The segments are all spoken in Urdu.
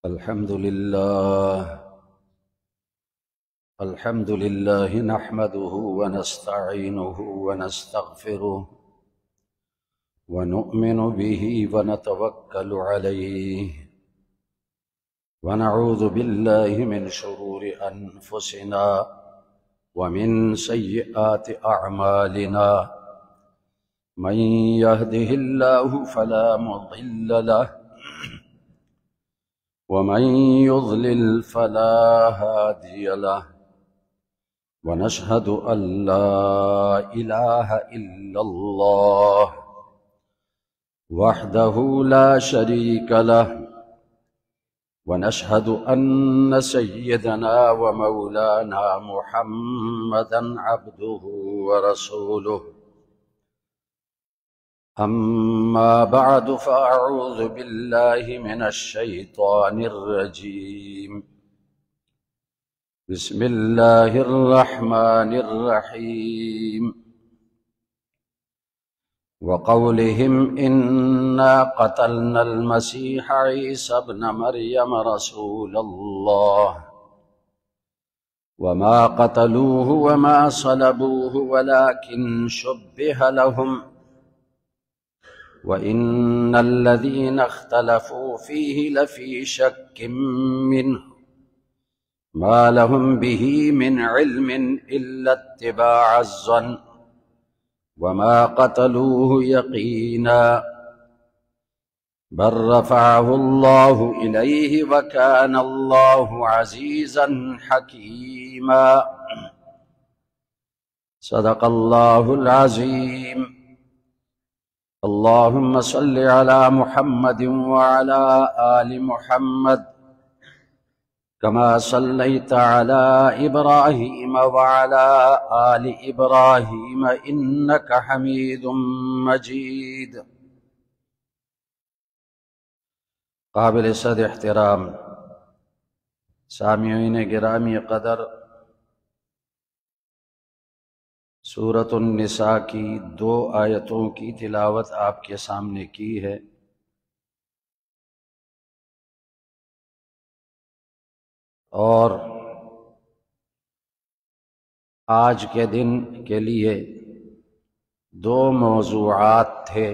الحمد لله نحمده ونستعينه ونستغفره ونؤمن به ونتوكل عليه ونعوذ بالله من شرور أنفسنا ومن سيئات أعمالنا من يهده الله فلا مضل له ومن يضلل فلا هادي له ونشهد أن لا إله إلا الله وحده لا شريك له ونشهد أن سيدنا ومولانا محمدا عبده ورسوله أما بعد فأعوذ بالله من الشيطان الرجيم بسم الله الرحمن الرحيم وقولهم إنا قتلنا المسيح عيسى ابن مريم رسول الله وما قتلوه وما صلبوه ولكن شبه لهم وَإِنَّ الَّذِينَ اخْتَلَفُوا فِيهِ لَفِي شَكٍّ مِّنْهُ مَا لَهُمْ بِهِ مِنْ عِلْمٍ إِلَّا اتِّبَاعَ الظَّنِّ وَمَا قَتَلُوهُ يَقِينًا بَلْ رَفَعَهُ اللَّهُ إِلَيْهِ وَكَانَ اللَّهُ عَزِيزًا حَكِيمًا صدق الله العظيم اللهم صل على محمد وعلى آل محمد كما صليت على إبراهيم وعلى آل إبراهيم إنك حميد مجيد قابل صد احترام سامعین گرامی قدر، سورۃ النساء کی 2 آیتوں کی تلاوت آپ کے سامنے کی ہے۔ اور آج کے دن کے لیے 2 موضوعات تھے۔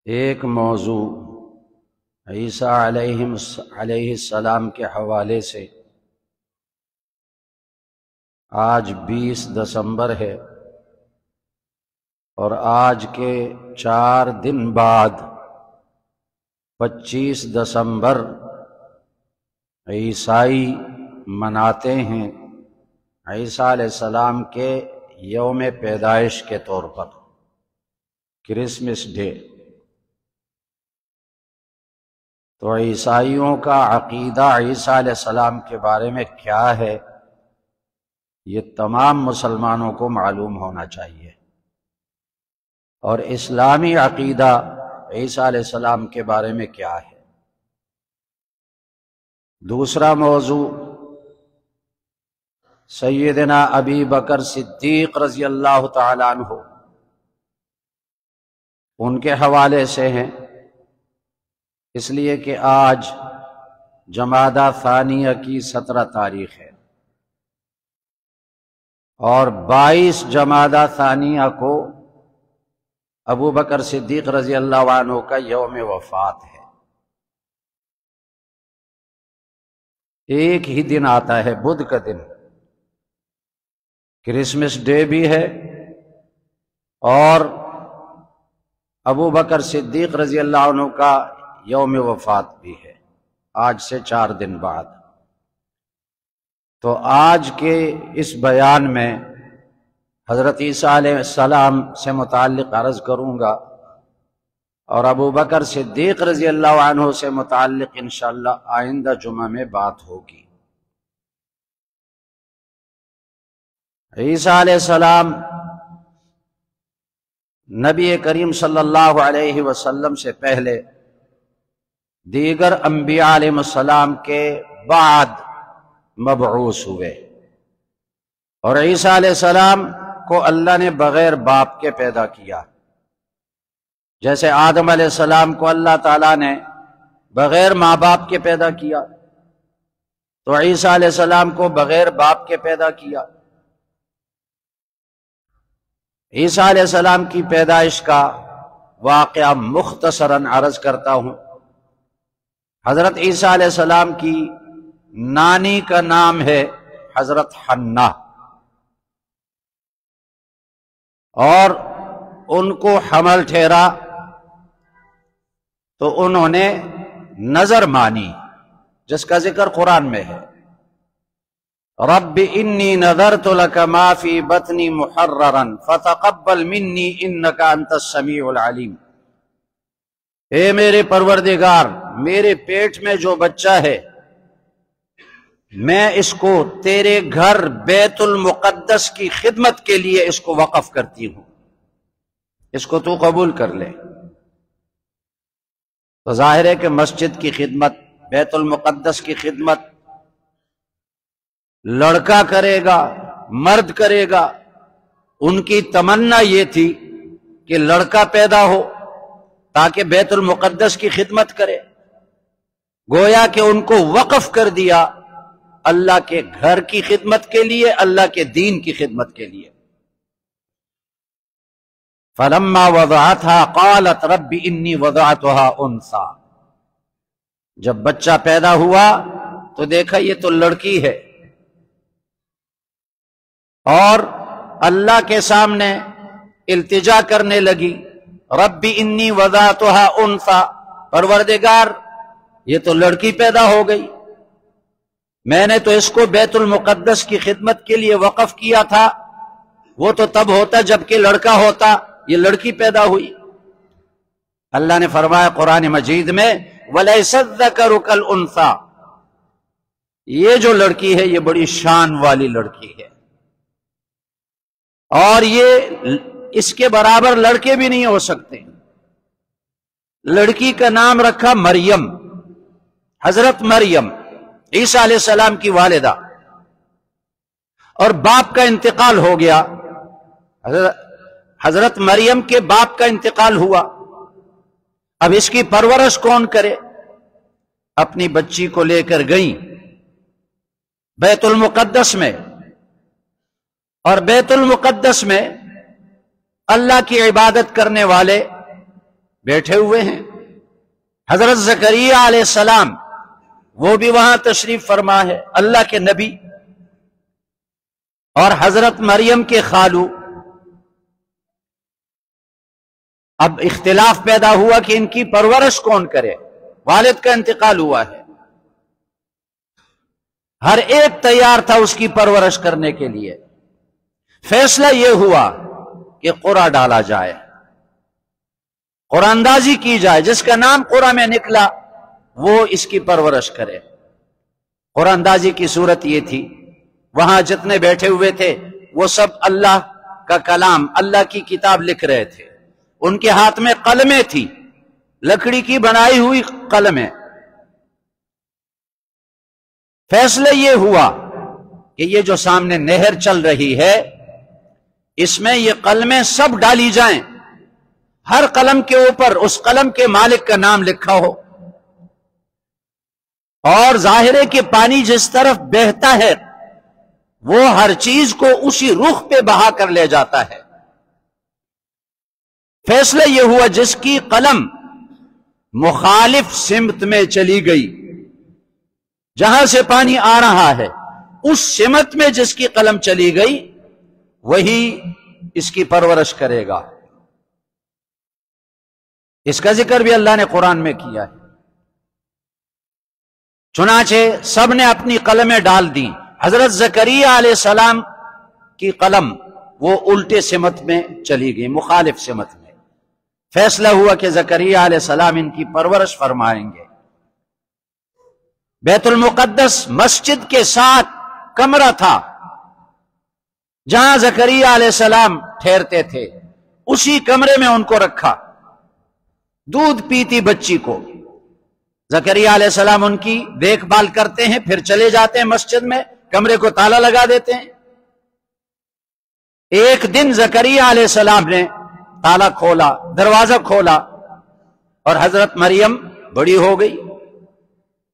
ایک موضوع عیسیٰ علیہ السلام کے حوالے سے، آج 20 دسمبر ہے اور آج کے 4 دن بعد 25 دسمبر عیسائی مناتے ہیں عیسیٰ علیہ السلام کے یوم پیدائش کے طور پر، کرسمس ڈے۔ تو عیسائیوں کا عقیدہ عیسیٰ علیہ السلام کے بارے میں کیا ہے، یہ تمام مسلمانوں کو معلوم ہونا چاہیے، اور اسلامی عقیدہ عیسیٰ علیہ السلام کے بارے میں کیا ہے۔ دوسرا موضوع سیدنا ابی بکر صدیق رضی اللہ تعالیٰ عنہ، ان کے حوالے سے ہیں، اس لیے کہ آج جمادی ثانیہ کی 17 تاریخ ہے اور 22 جمادی ثانیہ کو ابو بکر صدیق رضی اللہ عنہ کا یوم وفات ہے۔ ایک ہی دن آتا ہے، بدھ کا دن، کرسمس ڈے بھی ہے اور ابو بکر صدیق رضی اللہ عنہ کا یوم وفات بھی ہے، آج سے 4 دن بعد۔ تو آج کے اس بیان میں حضرت عیسیٰ علیہ السلام سے متعلق عرض کروں گا اور ابو بکر صدیق رضی اللہ عنہ سے متعلق انشاءاللہ آئندہ جمعہ میں بات ہوگی۔ عیسیٰ علیہ السلام نبی کریم صلی اللہ علیہ وسلم سے پہلے دیگر انبیاء علیہ السلام کے بعد مبعوث ہوئے، اور عیسیٰ علیہ السلام کو اللہ نے بغیر باپ کے پیدا کیا، جیسے آدم علیہ السلام کو اللہ تعالیٰ نے بغیر ماں باپ کے پیدا کیا، تو عیسیٰ علیہ السلام کو بغیر باپ کے پیدا کیا۔ عیسیٰ علیہ السلام کی پیدائش کا واقعہ مختصراً عرض کرتا ہوں۔ حضرت عیسیٰ علیہ السلام کی نانی کا نام ہے حضرت حنہ، اور ان کو حمل ٹھہرا تو انہوں نے نظر مانی، جس کا ذکر قرآن میں ہے، رب انی نذرت لک ما فی بطنی محررا فتقبل منی انک انت السمیع العلیم۔ اے میرے پروردگار، میرے پیٹ میں جو بچہ ہے میں اس کو تیرے گھر بیت المقدس کی خدمت کے لیے اس کو وقف کرتی ہوں، اس کو تو قبول کر لے۔ تو ظاہر ہے کہ مسجد کی خدمت، بیت المقدس کی خدمت لڑکا کرے گا، مرد کرے گا۔ ان کی تمنا یہ تھی کہ لڑکا پیدا ہو تاکہ بیت المقدس کی خدمت کرے، گویا کہ ان کو وقف کر دیا اللہ کے گھر کی خدمت کے لیے، اللہ کے دین کی خدمت کے لیے۔ فلما وضعتها قالت رب انی وضعتها انثى، جب بچہ پیدا ہوا تو دیکھا یہ تو لڑکی ہے، اور اللہ کے سامنے التجا کرنے لگی، رب انی وضعتها انثى، پروردگار یہ تو لڑکی پیدا ہو گئی، میں نے تو اس کو بیت المقدس کی خدمت کے لیے وقف کیا تھا، وہ تو تب ہوتا جب کہ لڑکا ہوتا، یہ لڑکی پیدا ہوئی۔ اللہ نے فرمایا قرآن مجید میں وَلَيْسَ الذَّكَرُ كَالْأُنثَىٰ، یہ جو لڑکی ہے یہ بڑی شان والی لڑکی ہے، اور یہ اس کے برابر لڑکے بھی نہیں ہو سکتے۔ لڑکی کا نام رکھا مریم، حضرت مریم عیسیٰ علیہ السلام کی والدہ، اور باپ کا انتقال ہو گیا، حضرت مریم کے باپ کا انتقال ہوا۔ اب اس کی پرورش کون کرے؟ اپنی بچی کو لے کر گئیں بیت المقدس میں، اور بیت المقدس میں اللہ کی عبادت کرنے والے بیٹھے ہوئے ہیں۔ حضرت زکریا علیہ السلام وہ بھی وہاں تشریف فرما ہے، اللہ کے نبی، اور حضرت مریم کے خالو۔ اب اختلاف پیدا ہوا کہ ان کی پرورش کون کرے، والد کا انتقال ہوا ہے، ہر ایک تیار تھا اس کی پرورش کرنے کے لیے۔ فیصلہ یہ ہوا کہ قرعہ ڈالا جائے، قرعہ اندازی کی جائے، جس کا نام قرعہ میں نکلا وہ اس کی پرورش کرے۔ قرعہ اندازی کی صورت یہ تھی، وہاں جتنے بیٹھے ہوئے تھے وہ سب اللہ کا کلام، اللہ کی کتاب لکھ رہے تھے، ان کے ہاتھ میں قلمیں تھی، لکڑی کی بنائی ہوئی قلمیں۔ فیصلہ یہ ہوا کہ یہ جو سامنے نہر چل رہی ہے اس میں یہ قلمیں سب ڈالی جائیں، ہر قلم کے اوپر اس قلم کے مالک کا نام لکھا ہو، اور ظاہر ہے کہ پانی جس طرف بہتا ہے وہ ہر چیز کو اسی رخ پہ بہا کر لے جاتا ہے۔ فیصلہ یہ ہوا جس کی قلم مخالف سمت میں چلی گئی، جہاں سے پانی آ رہا ہے اس سمت میں جس کی قلم چلی گئی وہی اس کی پرورش کرے گا۔ اس کا ذکر بھی اللہ نے قرآن میں کیا ہے۔ چنانچہ سب نے اپنی قلمیں ڈال دیں۔ حضرت زکریا علیہ السلام کی قلم وہ الٹے سمت میں چلی گئی، مخالف سمت میں۔ فیصلہ ہوا کہ زکریا علیہ السلام ان کی پرورش فرمائیں گے۔ بیت المقدس مسجد کے ساتھ کمرہ تھا جہاں زکریا علیہ السلام ٹھہرتے تھے، اسی کمرے میں ان کو رکھا۔ دودھ پیتی بچی کو زکریا علیہ السلام ان کی دیکھ بھال کرتے ہیں، پھر چلے جاتے ہیں مسجد میں، کمرے کو تالا لگا دیتے ہیں۔ ایک دن زکریا علیہ السلام نے تالا کھولا، دروازہ کھولا، اور حضرت مریم بڑی ہو گئی،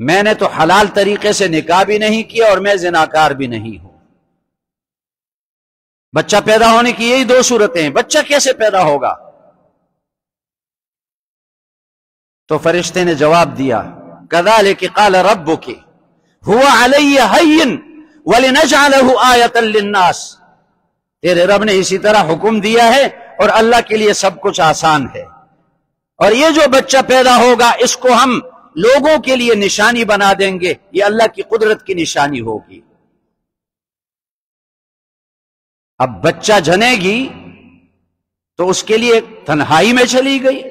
میں نے تو حلال طریقے سے نکاح بھی نہیں کیا اور میں زناکار بھی نہیں ہوں۔ بچہ پیدا ہونے کی یہی دو صورتیں ہیں، بچہ کیسے پیدا ہوگا؟ تو فرشتے نے جواب دیا کذالک قال ربک هو علی ہین ولنجعلہ آیۃ للناس، تیرے رب نے اسی طرح حکم دیا ہے اور اللہ کے لیے سب کچھ آسان ہے، اور یہ جو بچہ پیدا ہوگا اس کو ہم لوگوں کے لیے نشانی بنا دیں گے، یہ اللہ کی قدرت کی نشانی ہوگی۔ اب بچہ جنے گی تو اس کے لیے تنہائی میں چلی گئی،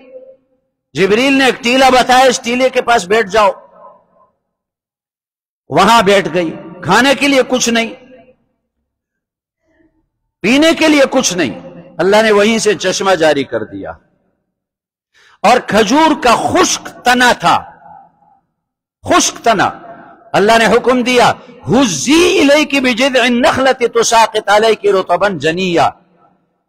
جبریل نے ایک ٹیلا بتایا، اس ٹیلے کے پاس بیٹھ جاؤ، وہاں بیٹھ گئی، کھانے کے لیے کچھ نہیں، پینے کے لیے کچھ نہیں، اللہ نے وہیں سے چشمہ جاری کر دیا، اور کھجور کا خشک تنا تھا، خشک تنا، اللہ نے حکم دیا ہزی الیک بجذع النخلۃ تساقط علیک رطبا جنیا،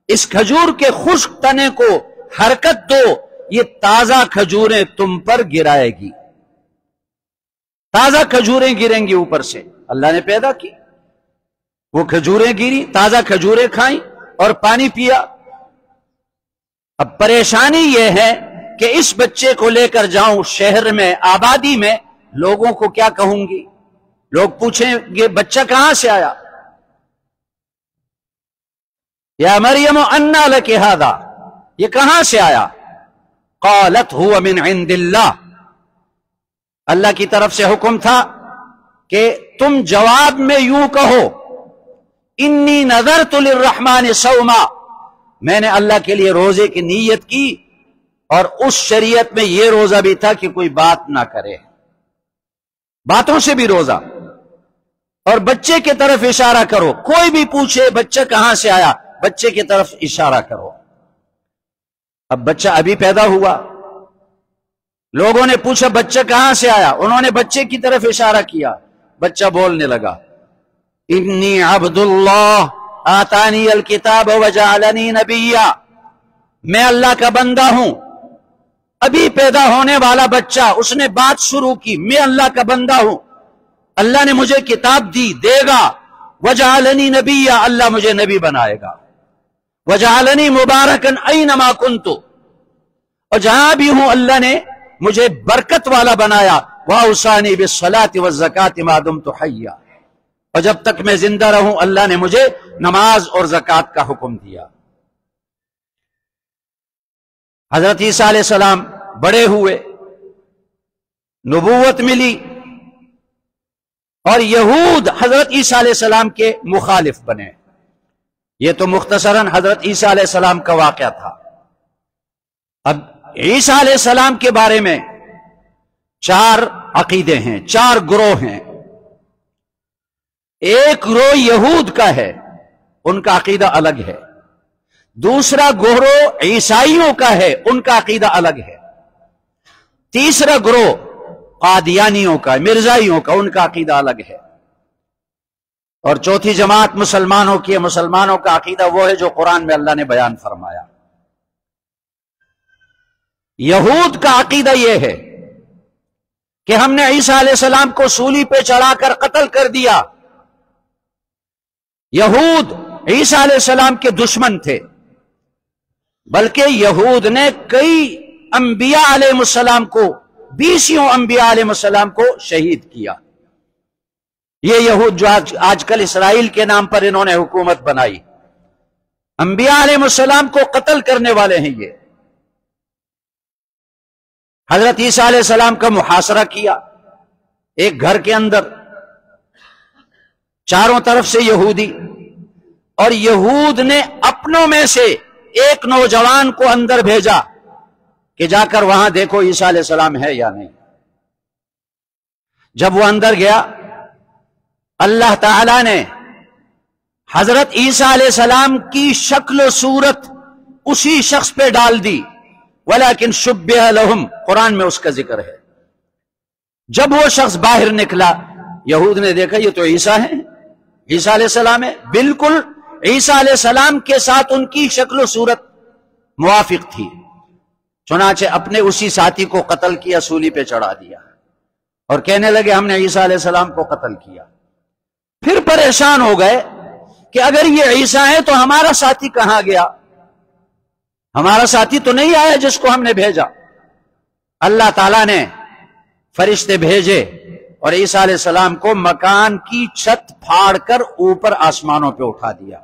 اس کھجور کے خشک تنے کو حرکت دو، یہ تازہ کھجوریں تم پر گرائے گی، تازہ کھجوریں گریں گی اوپر سے، اللہ نے پیدا کی، وہ کھجوریں گری، تازہ کھجوریں کھائیں اور پانی پیا۔ اب پریشانی یہ ہے کہ اس بچے کو لے کر جاؤں شہر میں، آبادی میں، لوگوں کو کیا کہوں گی؟ لوگ پوچھیں گے بچہ کہاں سے آیا؟ یا مریم انا لک ھذا، یہ کہاں سے آیا؟ قالت هو من عند اللہ، اللہ کی طرف سے حکم تھا کہ تم جواب میں یوں کہو انی نذرت للرحمن صوما، میں نے اللہ کے لیے روزے کی نیت کی، اور اس شریعت میں یہ روزہ بھی تھا کہ کوئی بات نہ کرے، باتوں سے بھی روزہ، اور بچے کی طرف اشارہ کرو، کوئی بھی پوچھے بچہ کہاں سے آیا، بچے کی طرف اشارہ کرو۔ اب بچہ ابھی پیدا ہوا، لوگوں نے پوچھا بچہ کہاں سے آیا، انہوں نے بچے کی طرف اشارہ کیا، بچہ بولنے لگا انی عبد اللہ آتانی الکتاب وجعلنی نبیا، میں اللہ کا بندہ ہوں۔ ابھی پیدا ہونے والا بچہ، اس نے بات شروع کی، میں اللہ کا بندہ ہوں، اللہ نے مجھے کتاب دی، دے گا، وجعلنی نبیا، اللہ مجھے نبی بنائے گا، وجعلنی مبارکن اینما کنت، اور جہاں بھی ہوں اللہ نے مجھے برکت والا بنایا، واوصانی بالصلاۃ والزکاۃ ما دمت حیا، اور جب تک میں زندہ رہوں اللہ نے مجھے نماز اور زکوٰۃ کا حکم دیا۔ حضرت عیسیٰ علیہ السلام بڑے ہوئے، نبوت ملی، اور یہود حضرت عیسیٰ علیہ السلام کے مخالف بنے۔ یہ تو مختصراً حضرت عیسیٰ علیہ السلام کا واقعہ تھا۔ اب عیسیٰ علیہ السلام کے بارے میں 4 عقیدے ہیں، 4 گروہ ہیں۔ ایک گروہ یہود کا ہے، ان کا عقیدہ الگ ہے۔ دوسرا گروہ عیسائیوں کا ہے، ان کا عقیدہ الگ ہے۔ تیسرا گروہ قادیانیوں کا، مرزائیوں کا، ان کا عقیدہ الگ ہے۔ اور چوتھی جماعت مسلمانوں کی ہے، مسلمانوں کا عقیدہ وہ ہے جو قرآن میں اللہ نے بیان فرمایا۔ یہود کا عقیدہ یہ ہے کہ ہم نے عیسیٰ علیہ السلام کو سولی پہ چڑھا کر قتل کر دیا۔ یہود عیسیٰ علیہ السلام کے دشمن تھے، بلکہ یہود نے کئی انبیاء علیہ السلام کو، 20 انبیاء علیہ السلام کو شہید کیا۔ یہ یہود جو آج کل اسرائیل کے نام پر انہوں نے حکومت بنائی، انبیاء علیہ السلام کو قتل کرنے والے ہیں یہ۔ حضرت عیسیٰ علیہ السلام کا محاصرہ کیا ایک گھر کے اندر، چاروں طرف سے یہودی، اور یہود نے اپنوں میں سے ایک نوجوان کو اندر بھیجا کہ جا کر وہاں دیکھو عیسیٰ علیہ السلام ہے یا نہیں۔ جب وہ اندر گیا، اللہ تعالی نے حضرت عیسیٰ علیہ السلام کی شکل و صورت اسی شخص پہ ڈال دی، ولیکن شبہ لہم، قرآن میں اس کا ذکر ہے۔ جب وہ شخص باہر نکلا، یہود نے دیکھا یہ تو عیسیٰ ہے، عیسیٰ علیہ السلام ہے، بالکل عیسیٰ علیہ السلام کے ساتھ ان کی شکل و صورت موافق تھی۔ چنانچہ اپنے اسی ساتھی کو قتل کیا، سولی پہ چڑھا دیا، اور کہنے لگے ہم نے عیسیٰ علیہ السلام کو قتل کیا۔ پھر پریشان ہو گئے کہ اگر یہ عیسیٰ ہے تو ہمارا ساتھی کہاں گیا؟ ہمارا ساتھی تو نہیں آیا جس کو ہم نے بھیجا۔ اللہ تعالیٰ نے فرشتے بھیجے اور عیسیٰ علیہ السلام کو مکان کی چھت پھاڑ کر اوپر آسمانوں پہ اٹھا دیا۔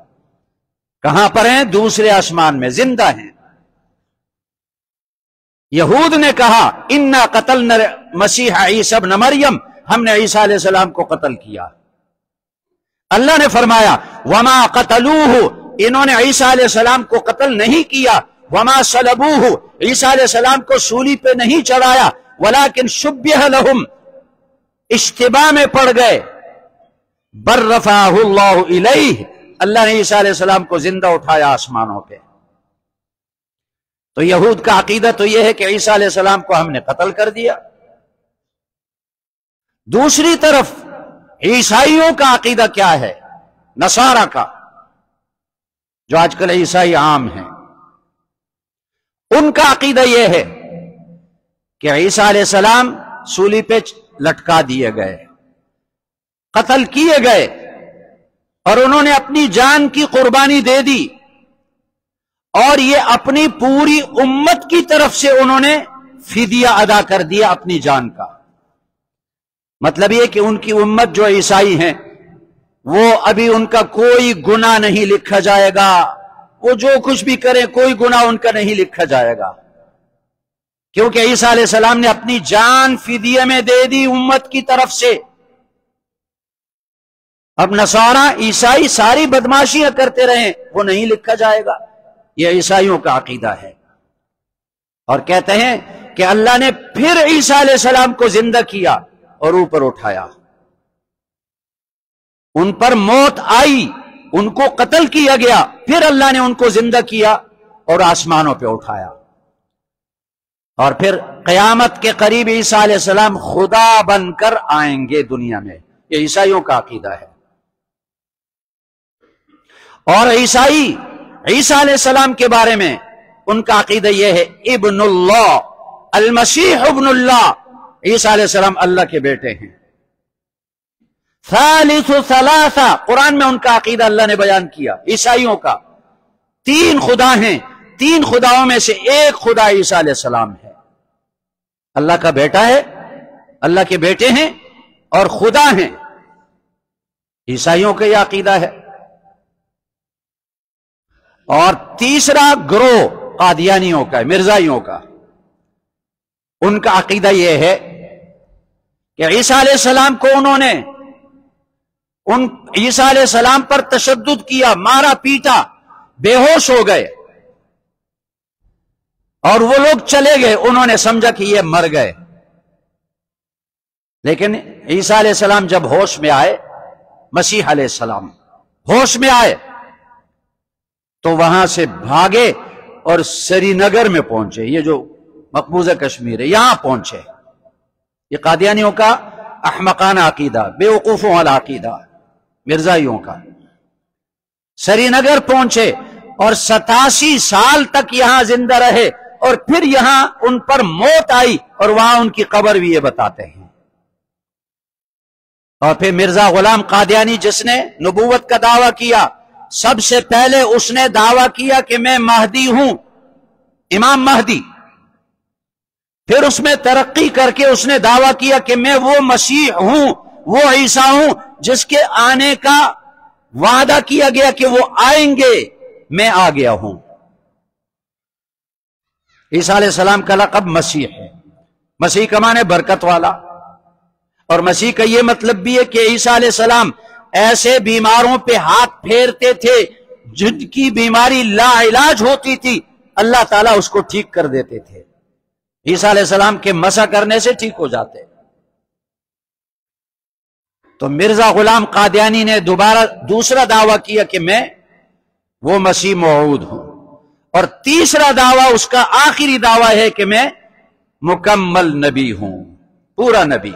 کہاں پر ہیں؟ دوسرے آسمان میں، زندہ ہیں۔ یہود نے کہا انا قتلنا مسیح عیسی ابن مریم، ہم نے عیسیٰ علیہ السلام کو قتل کیا۔ اللہ نے فرمایا وما قتلوہ، انہوں نے عیسیٰ علیہ السلام کو قتل نہیں کیا، وما صلبوہ، عیسیٰ علیہ السلام کو سولی پہ نہیں چڑھایا، ولکن شبہ لہم، اشتباہ میں پڑ گئے، بل رفعہ اللہ الیہ، اللہ نے عیسیٰ علیہ السلام کو زندہ اٹھایا آسمانوں پہ۔ تو یہود کا عقیدہ تو یہ ہے کہ عیسیٰ علیہ السلام کو ہم نے قتل کر دیا۔ دوسری طرف عیسائیوں کا عقیدہ کیا ہے؟ نصارہ کا، جو آج کل عیسائی عام ہیں، ان کا عقیدہ یہ ہے کہ عیسیٰ علیہ السلام سولی پہ لٹکا دیے گئے، قتل کیے گئے، اور انہوں نے اپنی جان کی قربانی دے دی، اور یہ اپنی پوری امت کی طرف سے انہوں نے فدیہ ادا کر دیا اپنی جان کا۔ مطلب یہ کہ ان کی امت جو عیسائی ہیں وہ ابھی ان کا کوئی گناہ نہیں لکھا جائے گا، وہ جو کچھ بھی کریں کوئی گناہ ان کا نہیں لکھا جائے گا، کیونکہ عیسیٰ علیہ السلام نے اپنی جان فدیہ میں دے دی امت کی طرف سے۔ اب نصارہ عیسائی ساری بدماشیاں کرتے رہیں، وہ نہیں لکھا جائے گا۔ یہ عیسائیوں کا عقیدہ ہے، اور کہتے ہیں کہ اللہ نے پھر عیسیٰ علیہ السلام کو زندہ کیا اور اوپر اٹھایا۔ ان پر موت آئی، ان کو قتل کیا گیا، پھر اللہ نے ان کو زندہ کیا اور آسمانوں پہ اٹھایا، اور پھر قیامت کے قریب عیسیٰ علیہ السلام خدا بن کر آئیں گے دنیا میں۔ یہ عیسائیوں کا عقیدہ ہے۔ اور عیسائی عیسیٰ علیہ السلام کے بارے میں ان کا عقیدہ یہ ہے ابن اللہ، المسیح ابن اللہ، عیسیٰ علیہ السلام اللہ کے بیٹے ہیں۔ ثالث ثلاثہ، قرآن میں ان کا عقیدہ اللہ نے بیان کیا۔ عیسائیوں کا 3 خدا ہیں، 3 خداؤں میں سے ایک خدا عیسیٰ علیہ السلام ہے، اللہ کا بیٹا ہے، اللہ کے بیٹے ہیں اور خدا ہیں۔ عیسائیوں کا یہ عقیدہ ہے۔ اور تیسرا گروہ قادیانیوں کا، مرزائیوں کا، ان کا عقیدہ یہ ہے کہ عیسیٰ علیہ السلام کو انہوں نے عیسیٰ علیہ السلام پر تشدد کیا، مارا پیٹا، بے ہوش ہو گئے، اور وہ لوگ چلے گئے، انہوں نے سمجھا کہ یہ مر گئے۔ لیکن عیسیٰ علیہ السلام جب ہوش میں آئے، مسیح علیہ السلام ہوش میں آئے تو وہاں سے بھاگے اور سری نگر میں پہنچے، یہ جو مقبوضہ کشمیر ہے یہاں پہنچے۔ یہ قادیانیوں کا احمقانہ عقیدہ، بے وقوفوں والا عقیدہ، مرزائیوں کا۔ سری نگر پہنچے اور 87 سال تک یہاں زندہ رہے، اور پھر یہاں ان پر موت آئی، اور وہاں ان کی قبر بھی یہ بتاتے ہیں۔ اور پھر مرزا غلام قادیانی جس نے نبوت کا دعویٰ کیا، سب سے پہلے اس نے دعویٰ کیا کہ میں مہدی ہوں، امام مہدی۔ پھر اس میں ترقی کر کے اس نے دعویٰ کیا کہ میں وہ مسیح ہوں، وہ عیسیٰ ہوں جس کے آنے کا وعدہ کیا گیا کہ وہ آئیں گے، میں آ گیا ہوں۔ عیسیٰ علیہ السلام کا لقب مسیح ہے، مسیح کا معنی برکت والا، اور مسیح کا یہ مطلب بھی ہے کہ عیسیٰ علیہ السلام ایسے بیماروں پہ ہاتھ پھیرتے تھے جن کی بیماری لا علاج ہوتی تھی، اللہ تعالیٰ اس کو ٹھیک کر دیتے تھے، عیسیٰ علیہ السلام کے مسح کرنے سے ٹھیک ہو جاتے۔ تو مرزا غلام قادیانی نے دوسرا دعویٰ کیا کہ میں وہ مسیح موعود ہوں، اور تیسرا دعویٰ، اس کا آخری دعویٰ ہے کہ میں مکمل نبی ہوں، پورا نبی۔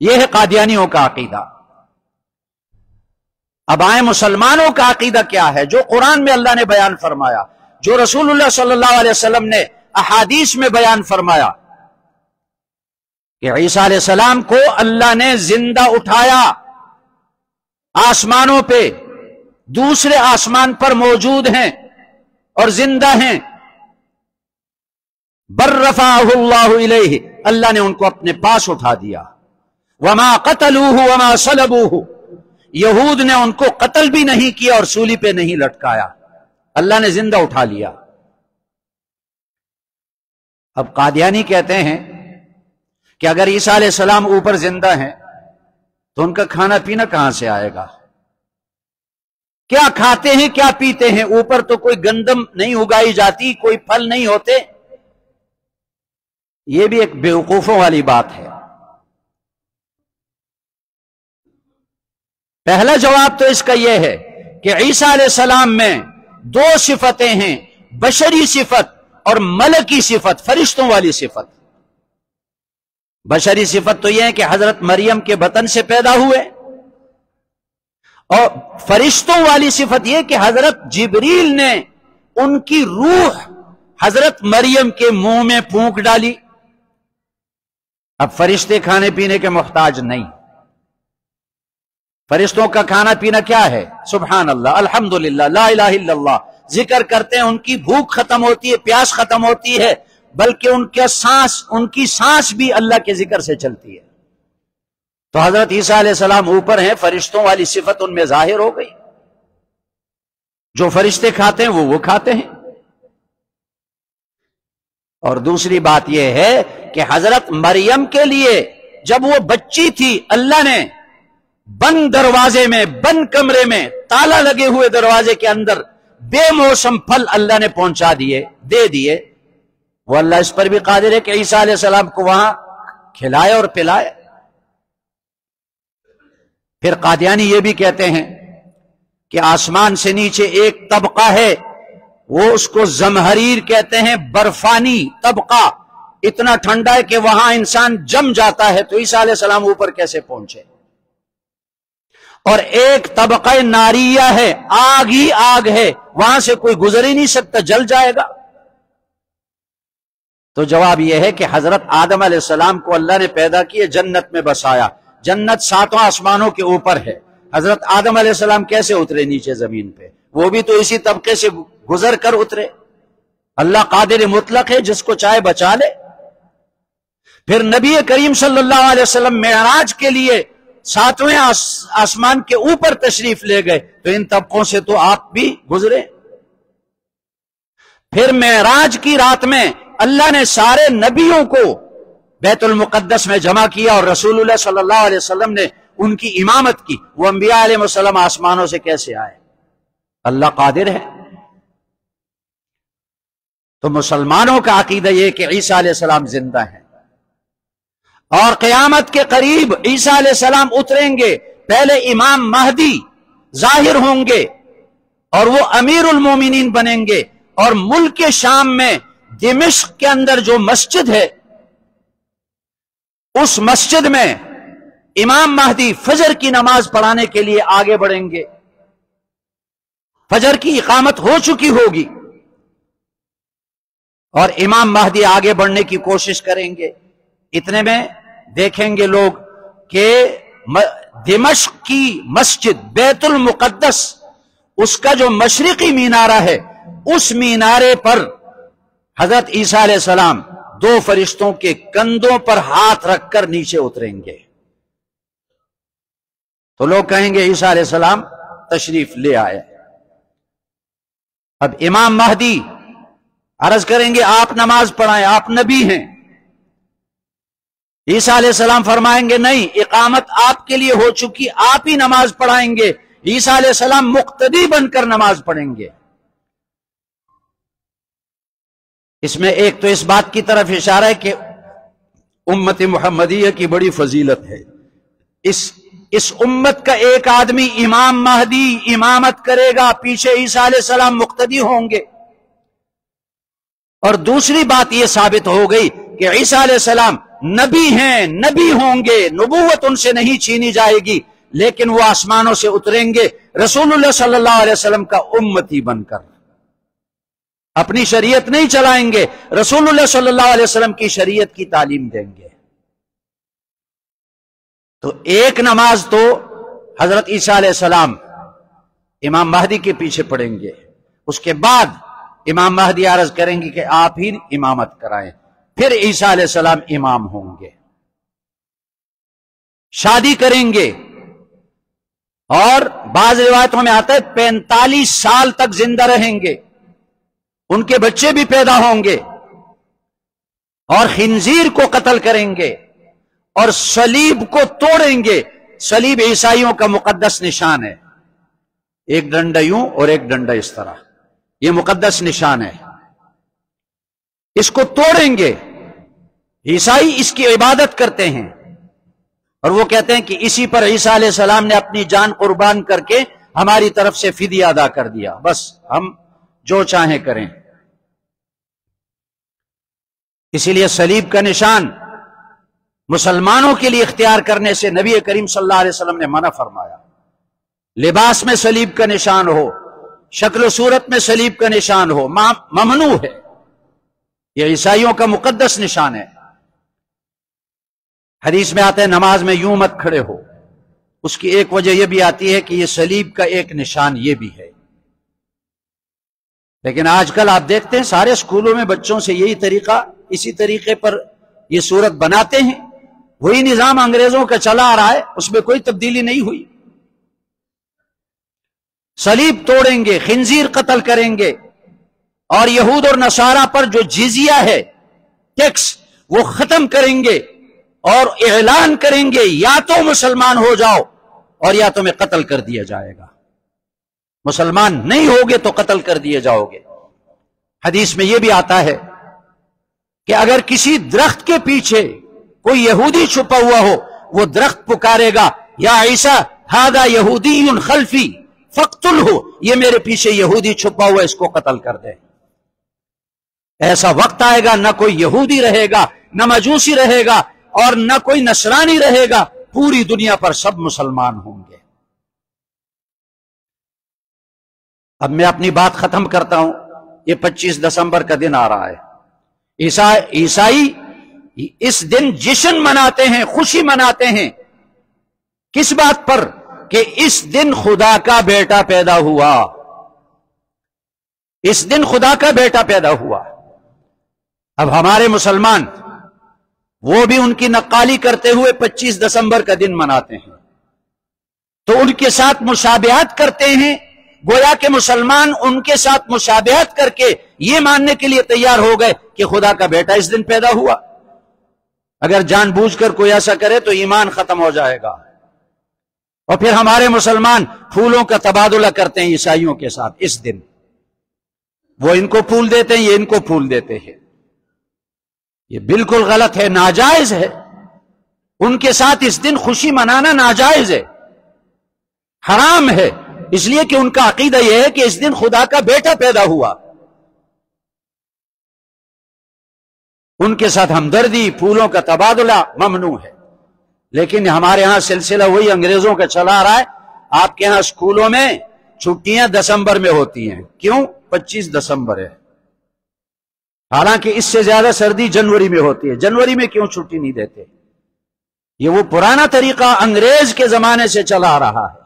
یہ ہے قادیانیوں کا عقیدہ۔ اب آئے مسلمانوں کا عقیدہ کیا ہے، جو قرآن میں اللہ نے بیان فرمایا، جو رسول اللہ صلی اللہ علیہ وسلم نے احادیث میں بیان فرمایا۔ کہ عیسیٰ علیہ السلام کو اللہ نے زندہ اٹھایا، آسمانوں پہ دوسرے آسمان پر موجود ہیں اور زندہ ہیں. بر رفعہ اللہ الیہ، اللہ نے ان کو اپنے پاس اٹھا دیا. وما قتلوہ وما صلبوہ، یہود نے ان کو قتل بھی نہیں کیا اور سولی پہ نہیں لٹکایا، اللہ نے زندہ اٹھا لیا. اب قادیانی کہتے ہیں کہ اگر عیسیٰ علیہ السلام اوپر زندہ ہیں تو ان کا کھانا پینا کہاں سے آئے گا؟ کیا کھاتے ہیں، کیا پیتے ہیں؟ اوپر تو کوئی گندم نہیں اگائی جاتی، کوئی پھل نہیں ہوتے. یہ بھی ایک بیوقوفوں والی بات ہے. پہلا جواب تو اس کا یہ ہے کہ عیسیٰ علیہ السلام میں دو صفتیں ہیں، بشری صفت اور ملکی صفت، فرشتوں والی صفت. بشری صفت تو یہ ہے کہ حضرت مریم کے بطن سے پیدا ہوئے، اور فرشتوں والی صفت یہ کہ حضرت جبریل نے ان کی روح حضرت مریم کے منہ میں پھونک ڈالی. اب فرشتے کھانے پینے کے محتاج نہیں. فرشتوں کا کھانا پینا کیا ہے؟ سبحان اللہ، الحمدللہ، لا الہ الا اللہ، ذکر کرتے ہیں، ان کی بھوک ختم ہوتی ہے، پیاس ختم ہوتی ہے، بلکہ ان کی سانس بھی اللہ کے ذکر سے چلتی ہے. تو حضرت عیسیٰ علیہ السلام اوپر ہیں، فرشتوں والی صفت ان میں ظاہر ہو گئی. جو فرشتے کھاتے ہیں وہ کھاتے ہیں. اور دوسری بات یہ ہے کہ حضرت مریم کے لیے جب وہ بچی تھی، اللہ نے بند دروازے میں، بند کمرے میں، تالا لگے ہوئے دروازے کے اندر بے موسم پھل اللہ نے پہنچا دیے، دے دیے. وہ اللہ اس پر بھی قادر ہے کہ عیسیٰ علیہ السلام کو وہاں کھلائے اور پلائے. پھر قادیانی یہ بھی کہتے ہیں کہ آسمان سے نیچے ایک طبقہ ہے، وہ اس کو زمہریر کہتے ہیں، برفانی طبقہ، اتنا ٹھنڈا ہے کہ وہاں انسان جم جاتا ہے. تو عیسیٰ علیہ السلام اوپر کیسے پہنچے؟ اور ایک طبقہ ناریہ ہے، آگ ہی آگ ہے، وہاں سے کوئی گزر ہی نہیں سکتا، جل جائے گا. تو جواب یہ ہے کہ حضرت آدم علیہ السلام کو اللہ نے پیدا کیے، جنت میں بسایا. جنت 7 آسمانوں کے اوپر ہے. حضرت آدم علیہ السلام کیسے اترے نیچے زمین پہ؟ وہ بھی تو اسی طبقے سے گزر کر اترے. اللہ قادر مطلق ہے، جس کو چاہے بچا لے. پھر نبی کریم صلی اللہ علیہ وسلم معراج کے لیے 7ویں آسمان کے اوپر تشریف لے گئے، تو ان طبقوں سے تو آپ بھی گزرے. پھر معراج کی رات میں اللہ نے سارے نبیوں کو بیت المقدس میں جمع کیا، اور رسول اللہ صلی اللہ علیہ وسلم نے ان کی امامت کی. وہ انبیاء علیہ السلام آسمانوں سے کیسے آئے؟ اللہ قادر ہے. تو مسلمانوں کا عقیدہ یہ کہ عیسیٰ علیہ السلام زندہ ہیں، اور قیامت کے قریب عیسیٰ علیہ السلام اتریں گے. پہلے امام مہدی ظاہر ہوں گے اور وہ امیر المومنین بنیں گے، اور ملک شام میں دمشق کے اندر جو مسجد ہے، اس مسجد میں امام مہدی فجر کی نماز پڑھانے کے لیے آگے بڑھیں گے. فجر کی اقامت ہو چکی ہوگی اور امام مہدی آگے بڑھنے کی کوشش کریں گے. اتنے میں دیکھیں گے لوگ کہ دمشق کی مسجد بیت المقدس، اس کا جو مشرقی مینارہ ہے، اس مینارے پر حضرت عیسیٰ علیہ السلام 2 فرشتوں کے کندھوں پر ہاتھ رکھ کر نیچے اتریں گے. تو لوگ کہیں گے عیسیٰ علیہ السلام تشریف لے آئے. اب امام مہدی عرض کریں گے آپ نماز پڑھائیں، آپ نبی ہیں. عیسیٰ علیہ السلام فرمائیں گے نہیں، اقامت آپ کے لیے ہو چکی، آپ ہی نماز پڑھائیں گے. عیسیٰ علیہ السلام مقتدی بن کر نماز پڑھیں گے. اس میں ایک تو اس بات کی طرف اشارہ ہے کہ امت محمدیہ کی بڑی فضیلت ہے. اس امت کا ایک آدمی امام مہدی امامت کرے گا، پیچھے عیسیٰ علیہ السلام مقتدی ہوں گے. اور دوسری بات یہ ثابت ہو گئی کہ عیسیٰ علیہ السلام نبی ہیں، نبی ہوں گے، نبوت ان سے نہیں چھینی جائے گی، لیکن وہ آسمانوں سے اتریں گے رسول اللہ صلی اللہ علیہ وسلم کا امتی بن کر. اپنی شریعت نہیں چلائیں گے، رسول اللہ صلی اللہ علیہ وسلم کی شریعت کی تعلیم دیں گے. تو ایک نماز تو حضرت عیسیٰ علیہ السلام امام مہدی کے پیچھے پڑھیں گے، اس کے بعد امام مہدی عرض کریں گے کہ آپ ہی امامت کرائیں، پھر عیسیٰ علیہ السلام امام ہوں گے، شادی کریں گے، اور بعض روایتوں میں آتا ہے 45 سال تک زندہ رہیں گے، ان کے بچے بھی پیدا ہوں گے، اور خنزیر کو قتل کریں گے اور صلیب کو توڑیں گے۔ صلیب عیسائیوں کا مقدس نشان ہے، ایک ڈنڈا یوں اور ایک ڈنڈا اس طرح، یہ مقدس نشان ہے، اس کو توڑیں گے۔ عیسائی اس کی عبادت کرتے ہیں اور وہ کہتے ہیں کہ اسی پر عیسیٰ علیہ السلام نے اپنی جان قربان کر کے ہماری طرف سے فدیہ ادا کر دیا، بس ہم جو چاہیں کریں۔ اسی لیے صلیب کا نشان مسلمانوں کے لیے اختیار کرنے سے نبی کریم صلی اللہ علیہ وسلم نے منع فرمایا۔ لباس میں صلیب کا نشان ہو، شکل و صورت میں صلیب کا نشان ہو، ممنوع ہے، یہ عیسائیوں کا مقدس نشان ہے۔ حدیث میں آتا ہے نماز میں یوں مت کھڑے ہو، اس کی ایک وجہ یہ بھی آتی ہے کہ یہ صلیب کا ایک نشان یہ بھی ہے۔ لیکن آج کل آپ دیکھتے ہیں سارے اسکولوں میں بچوں سے یہی طریقہ، اسی طریقے پر یہ صورت بناتے ہیں، وہی نظام انگریزوں کا چلا آ رہا ہے، اس میں کوئی تبدیلی نہیں ہوئی۔ صلیب توڑیں گے، خنزیر قتل کریں گے، اور یہود اور نصارہ پر جو جزیہ ہے، ٹیکس، وہ ختم کریں گے اور اعلان کریں گے یا تو مسلمان ہو جاؤ اور یا تمہیں قتل کر دیا جائے گا، مسلمان نہیں ہوگے تو قتل کر دیے جاؤ گے۔ حدیث میں یہ بھی آتا ہے کہ اگر کسی درخت کے پیچھے کوئی یہودی چھپا ہوا ہو، وہ درخت پکارے گا یا عیسیٰ ھذا یہودی خلفی فاقتلہ، یہ میرے پیچھے یہودی چھپا ہوا، اس کو قتل کر دے۔ ایسا وقت آئے گا نہ کوئی یہودی رہے گا، نہ مجوسی رہے گا، اور نہ کوئی نصرانی رہے گا، پوری دنیا پر سب مسلمان ہوں گے۔ اب میں اپنی بات ختم کرتا ہوں، یہ 25 دسمبر کا دن آ رہا ہے۔ عیسائی اس دن جشن مناتے ہیں، خوشی مناتے ہیں، کس بات پر؟ کہ اس دن خدا کا بیٹا پیدا ہوا، اس دن خدا کا بیٹا پیدا ہوا۔ اب ہمارے مسلمان وہ بھی ان کی نقالی کرتے ہوئے 25 دسمبر کا دن مناتے ہیں، تو ان کے ساتھ مشابہت کرتے ہیں، گویا کہ مسلمان ان کے ساتھ مشابہت کر کے یہ ماننے کے لیے تیار ہو گئے کہ خدا کا بیٹا اس دن پیدا ہوا۔ اگر جان بوجھ کر کوئی ایسا کرے تو ایمان ختم ہو جائے گا۔ اور پھر ہمارے مسلمان پھولوں کا تبادلہ کرتے ہیں عیسائیوں کے ساتھ اس دن، وہ ان کو پھول دیتے ہیں، یہ ان کو پھول دیتے ہیں، یہ بالکل غلط ہے، ناجائز ہے۔ ان کے ساتھ اس دن خوشی منانا ناجائز ہے، حرام ہے، اس لیے کہ ان کا عقیدہ یہ ہے کہ اس دن خدا کا بیٹا پیدا ہوا۔ ان کے ساتھ ہمدردی، پھولوں کا تبادلہ ممنوع ہے۔ لیکن ہمارے ہاں سلسلہ وہی انگریزوں کا چلا آ رہا ہے۔ آپ کے ہاں اسکولوں میں چھٹیاں دسمبر میں ہوتی ہیں، کیوں؟ 25 دسمبر ہے، حالانکہ اس سے زیادہ سردی جنوری میں ہوتی ہے، جنوری میں کیوں چھٹی نہیں دیتے؟ یہ وہ پرانا طریقہ انگریز کے زمانے سے چلا آ رہا ہے۔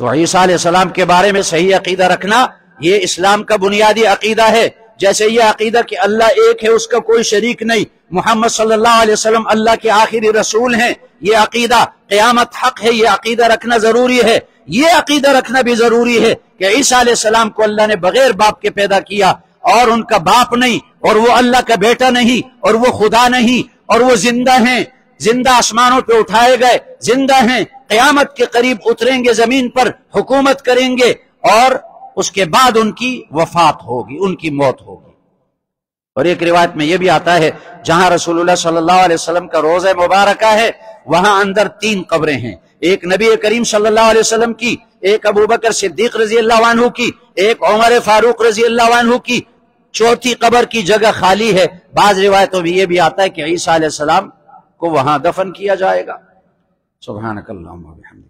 تو عیسیٰ علیہ السلام کے بارے میں صحیح عقیدہ رکھنا یہ اسلام کا بنیادی عقیدہ ہے، جیسے یہ عقیدہ کہ اللہ ایک ہے، اس کا کوئی شریک نہیں، محمد صلی اللہ علیہ وسلم اللہ کے آخری رسول ہیں، یہ عقیدہ، قیامت حق ہے، یہ عقیدہ رکھنا ضروری ہے۔ یہ عقیدہ رکھنا بھی ضروری ہے کہ عیسیٰ علیہ السلام کو اللہ نے بغیر باپ کے پیدا کیا، اور ان کا باپ نہیں، اور وہ اللہ کا بیٹا نہیں، اور وہ خدا نہیں، اور وہ زندہ ہیں، زندہ آسمانوں پہ اٹھائے گئے، زندہ ہیں، قیامت کے قریب اتریں گے زمین پر، حکومت کریں گے، اور اس کے بعد ان کی وفات ہوگی، ان کی موت ہوگی۔ اور ایک روایت میں یہ بھی آتا ہے جہاں رسول اللہ صلی اللہ علیہ وسلم کا روضہ مبارکہ ہے وہاں اندر 3 قبریں ہیں، ایک نبی کریم صلی اللہ علیہ وسلم کی، ایک ابو بکر صدیق رضی اللہ عنہ کی، ایک عمر فاروق رضی اللہ عنہ کی، چوتھی قبر کی جگہ خالی ہے۔ بعض روایتوں میں یہ بھی آتا ہے کہ عیسیٰ علیہ السلام کو وہاں دفن کیا جائے گا۔ سبحانک اللہم و بحمدک۔